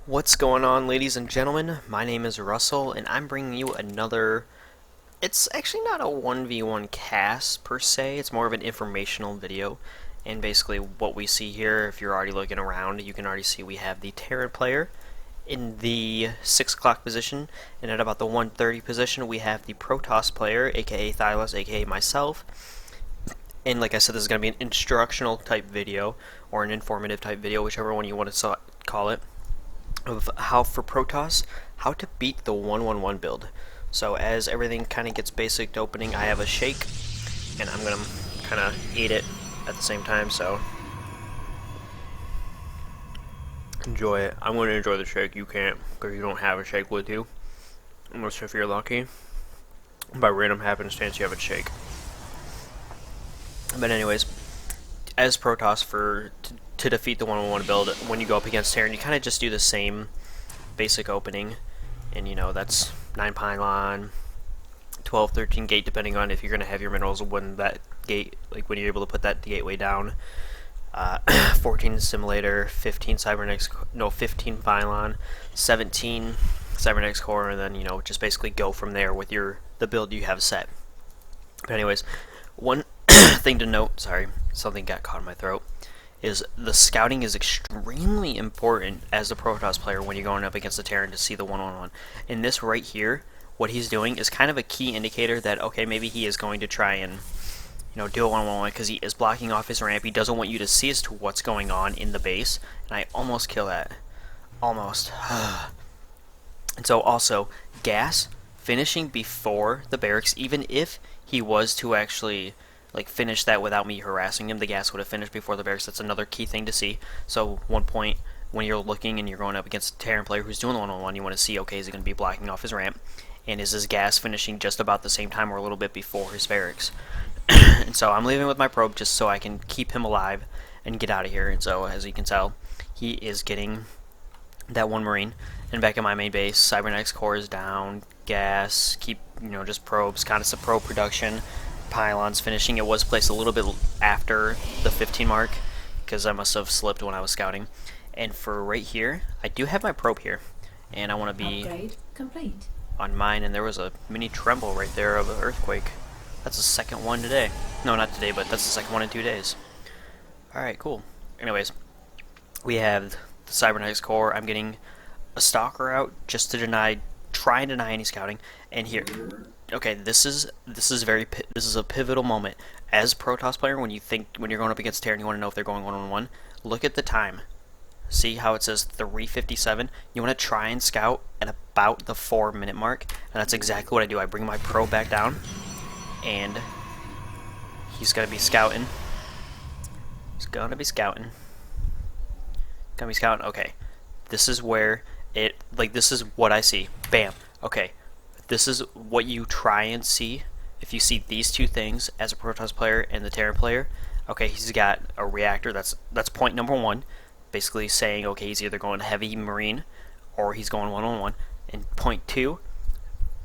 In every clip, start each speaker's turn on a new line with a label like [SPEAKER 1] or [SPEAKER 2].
[SPEAKER 1] What's going on, ladies and gentlemen? My name is Russell, and I'm bringing you another. It's actually not a 1v1 cast per se, it's more of an informational video. And basically, what we see here, if you're already looking around, you can already see we have the Terran player in the 6 o'clock position, and at about the 1:30 position, we have the Protoss player, aka Thylos, aka myself. And like I said, this is going to be an instructional type video, or an informative type video, whichever one you want to call it, of how for Protoss, how to beat the 1-1-1 build. So as everything kind of gets basic to opening, I have a shake, and I'm going to kind of eat it at the same time, so enjoy it. I'm going to enjoy the shake. You can't, because you don't have a shake with you, unless if you're lucky. By random happenstance, you have a shake. But anyways, as Protoss, to defeat the 1-1-1 build, when you go up against Terran, you kind of just do the same basic opening, and you know, that's 9 pylon, 12, 13 gate, depending on if you're going to have your minerals when that gate, like when you're able to put that gateway down. 14 simulator, 15 cybernetics, no, 15 pylon, 17 cybernetics core, and then, you know, just basically go from there with the build you have set. But anyways, one thing to note, sorry, something got caught in my throat, is the scouting is extremely important as the Protoss player when you're going up against the Terran to see the 1-1-1. And this right here, what he's doing is kind of a key indicator that, okay, maybe he is going to try and, you know, do a 1-1-1 because he is blocking off his ramp. He doesn't want you to see as to what's going on in the base, and I almost kill that. Almost. And so also, gas finishing before the barracks, even if he was to actually like finish that without me harassing him, the gas would have finished before the barracks. That's another key thing to see. So one point when you're looking and you're going up against a Terran player who's doing the 1-on-1, you want to see, okay, is he going to be blocking off his ramp, and is his gas finishing just about the same time or a little bit before his barracks. And so I'm leaving with my probe just so I can keep him alive and get out of here. And so as you can tell, he is getting that one Marine. And back at my main base, cybernetics core is down, gas, keep, you know, just probes, constant probe production, pylons finishing. It was placed a little bit after the 15 mark because I must have slipped when I was scouting. And for right here, I do have my probe here, and I want to be
[SPEAKER 2] upgrade complete
[SPEAKER 1] on mine. And there was a mini tremble right there of an earthquake. That's the second one today. No, not today, but that's the second one in 2 days. Alright, cool. Anyways, we have the cybernetics core. I'm getting a stalker out just to try and deny any scouting. And here, okay, this is a pivotal moment as Protoss player. When you're going up against Terran, you want to know if they're going 1-on-1. Look at the time. See how it says 3:57? You want to try and scout at about the 4-minute mark, and that's exactly what I do. I bring my probe back down, and he's gonna be scouting. He's gonna be scouting. Okay, this is where this is what I see. Bam. Okay, this is what you try and see if you see these two things as a Protoss player and the Terran player. Okay, he's got a reactor. That's point number one. Basically saying, okay, he's either going heavy Marine or he's going 1-on-1. And point two,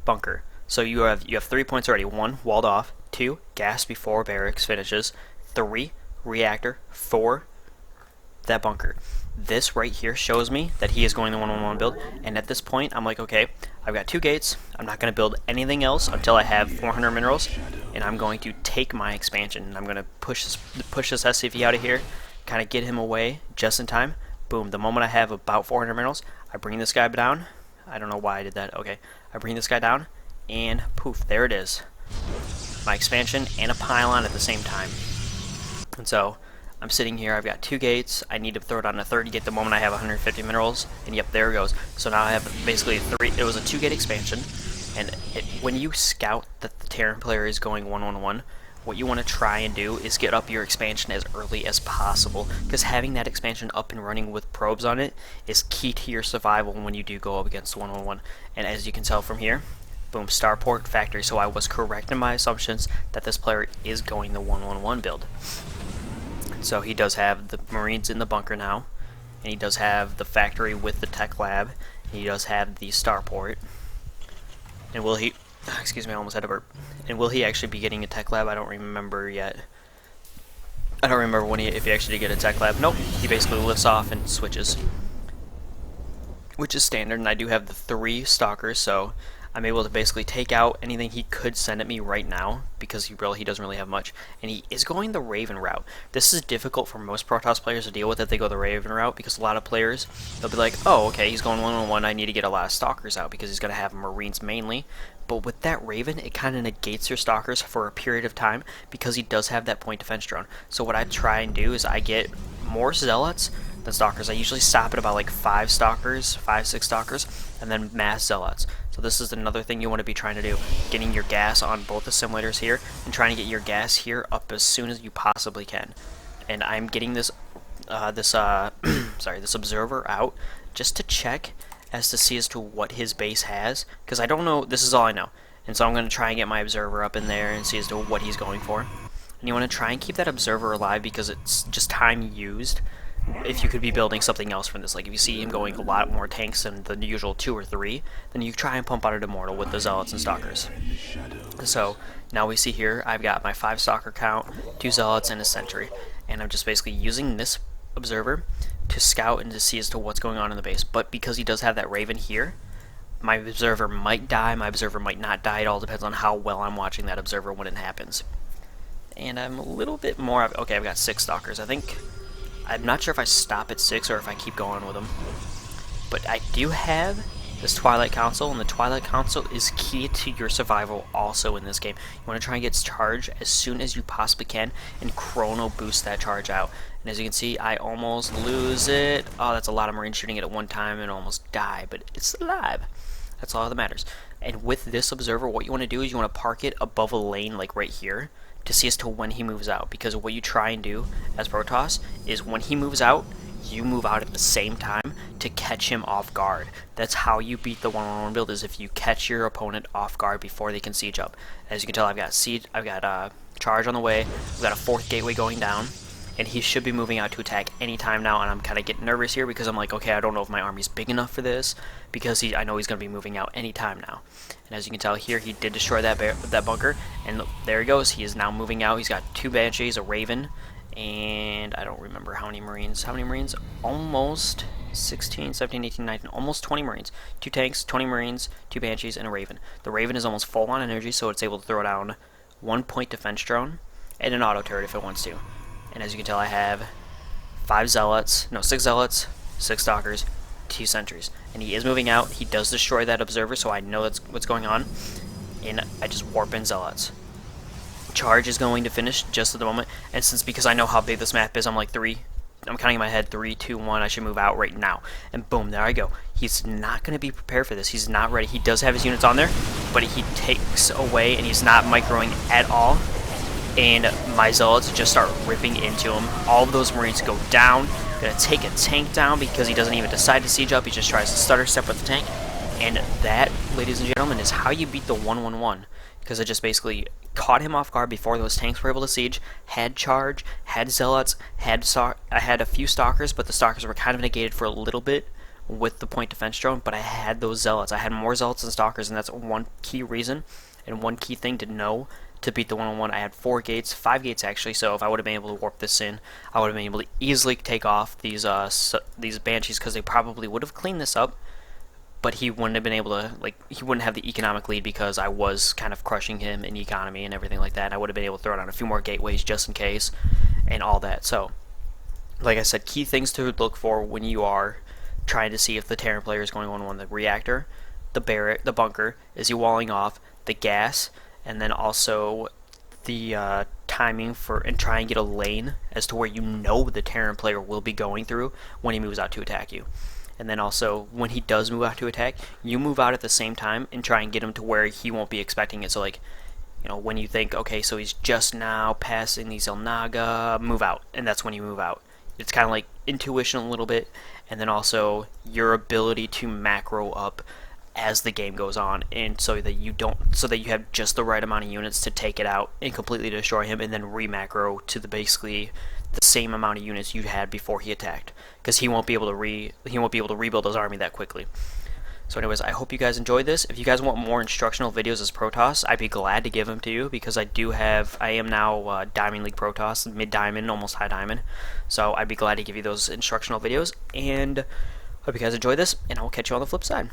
[SPEAKER 1] bunker. So you have 3 points already. 1, walled off. 2, gas before barracks finishes. 3, reactor. 4, that bunker. This right here shows me that he is going the 1-on-1 build, and at this point I'm like, okay, I've got 2 gates. I'm not going to build anything else until I have 400 minerals, and I'm going to take my expansion, and I'm going to push this SCV out of here, kind of get him away just in time. Boom, the moment I have about 400 minerals, I bring this guy down. I don't know why I did that. Okay, I bring this guy down, and poof, there it is. My expansion and a pylon at the same time. And so I'm sitting here, I've got 2 gates, I need to throw it on a third gate the moment I have 150 minerals, and yep, there it goes. So now I have basically it was a 2-gate expansion, and when you scout that the Terran player is going 1-on-1, what you want to try and do is get up your expansion as early as possible, because having that expansion up and running with probes on it is key to your survival when you do go up against 1-on-1. And as you can tell from here, boom, starport factory. So I was correct in my assumptions that this player is going the 1-on-1 build. So he does have the Marines in the bunker now, and he does have the factory with the tech lab, and he does have the starport. And will he, excuse me, I almost had a burp. And will he actually be getting a tech lab? I don't remember yet. I don't remember if he actually did get a tech lab. Nope, he basically lifts off and switches. which is standard, and I do have the 3 stalkers, so I'm able to basically take out anything he could send at me right now, because he doesn't really have much, and he is going the Raven route. This is difficult for most Protoss players to deal with if they go the Raven route, because a lot of players, they'll be like, oh, okay, he's going 1-on-1, I need to get a lot of stalkers out, because he's going to have Marines mainly. But with that Raven, it kind of negates your stalkers for a period of time, because he does have that point defense drone. So what I try and do is I get more Zealots than stalkers. I usually stop at about like 5 stalkers, 5-6 stalkers, and then mass Zealots. So this is another thing you want to be trying to do, getting your gas on both the simulators here, and trying to get your gas here up as soon as you possibly can. And I'm getting this, this observer out just to check as to see as to what his base has, because I don't know, this is all I know. And so I'm going to try and get my observer up in there and see as to what he's going for. And you want to try and keep that observer alive because it's just time used. If you could be building something else from this, like if you see him going a lot more tanks than the usual 2 or 3, then you try and pump out an Immortal with the Zealots and Stalkers. So now we see here, I've got my 5 Stalker count, 2 Zealots, and a Sentry. And I'm just basically using this Observer to scout and to see as to what's going on in the base. But because he does have that Raven here, my Observer might die, my Observer might not die, it all depends on how well I'm watching that Observer when it happens. And I'm a little bit more, okay, I've got 6 Stalkers, I think. I'm not sure if I stop at 6 or if I keep going with them. But I do have this Twilight Council, and the Twilight Council is key to your survival also in this game. You want to try and get charged as soon as you possibly can and chrono boost that charge out. And as you can see, I almost lose it. Oh, that's a lot of Marines shooting it at one time and almost die, but it's alive. That's all that matters. And with this Observer, what you want to do is you want to park it above a lane like right here, to see as to when he moves out, because what you try and do as Protoss is when he moves out, you move out at the same time to catch him off guard. That's how you beat the 1-on-1 build, is if you catch your opponent off guard before they can siege up. As you can tell, I've got charge on the way, I've got a 4th gateway going down, and he should be moving out to attack any time now, and I'm kind of getting nervous here because I'm like, okay, I don't know if my army's big enough for this, because I know he's going to be moving out any time now. And as you can tell here, he did destroy that bunker, and there he goes. He is now moving out. He's got 2 Banshees, a Raven, and I don't remember how many Marines. How many Marines? Almost 16, 17, 18, 19, almost 20 Marines. 2 tanks, 20 Marines, 2 Banshees, and a Raven. The Raven is almost full on energy, so it's able to throw down 1 point defense drone and an auto turret if it wants to. And as you can tell, I have 6 Zealots, 6 Stalkers, 2 Sentries. And he is moving out. He does destroy that Observer, so I know that's what's going on. And I just warp in Zealots. Charge is going to finish just at the moment. And because I know how big this map is, I'm counting in my head, 3, 2, 1, I should move out right now. And boom, there I go. He's not going to be prepared for this. He's not ready. He does have his units on there, but he takes away, and he's not microing at all. And my Zealots just start ripping into him. All of those Marines go down. Gonna take a tank down because he doesn't even decide to siege up. He just tries to stutter step with the tank. And that, ladies and gentlemen, is how you beat the 1-1-1. Because it just basically caught him off guard before those tanks were able to siege, had charge, had Zealots, I had a few Stalkers, but the Stalkers were kind of negated for a little bit with the point defense drone, but I had those Zealots. I had more Zealots than Stalkers, and that's one key reason and one key thing to know to beat the 1-on-1. I had 4 gates, 5 gates actually, so if I would have been able to warp this in, I would have been able to easily take off these Banshees, because they probably would have cleaned this up, but he wouldn't have been able to, he wouldn't have the economic lead because I was kind of crushing him in economy and everything like that. I would have been able to throw down a few more gateways just in case, and all that. So, like I said, key things to look for when you are trying to see if the Terran player is going 1-on-1: the reactor, the barrack, the bunker, is he walling off, the gas, and then also the timing for, and try and get a lane as to where you know the Terran player will be going through when he moves out to attack you. And then also, when he does move out to attack, you move out at the same time and try and get him to where he won't be expecting it. So when you think, okay, so he's just now passing the Zelnaga, move out, and that's when you move out. It's kind of like intuition a little bit, and then also your ability to macro up as the game goes on, and so that you have just the right amount of units to take it out and completely destroy him, and then re-macro to basically the same amount of units you had before he attacked, because he won't be able to rebuild his army that quickly. So anyways, I hope you guys enjoyed this. If you guys want more instructional videos as Protoss, I'd be glad to give them to you, because I am now Diamond League Protoss, mid-diamond, almost high diamond, so I'd be glad to give you those instructional videos. And Hope you guys enjoy this, and I will catch you on the flip side.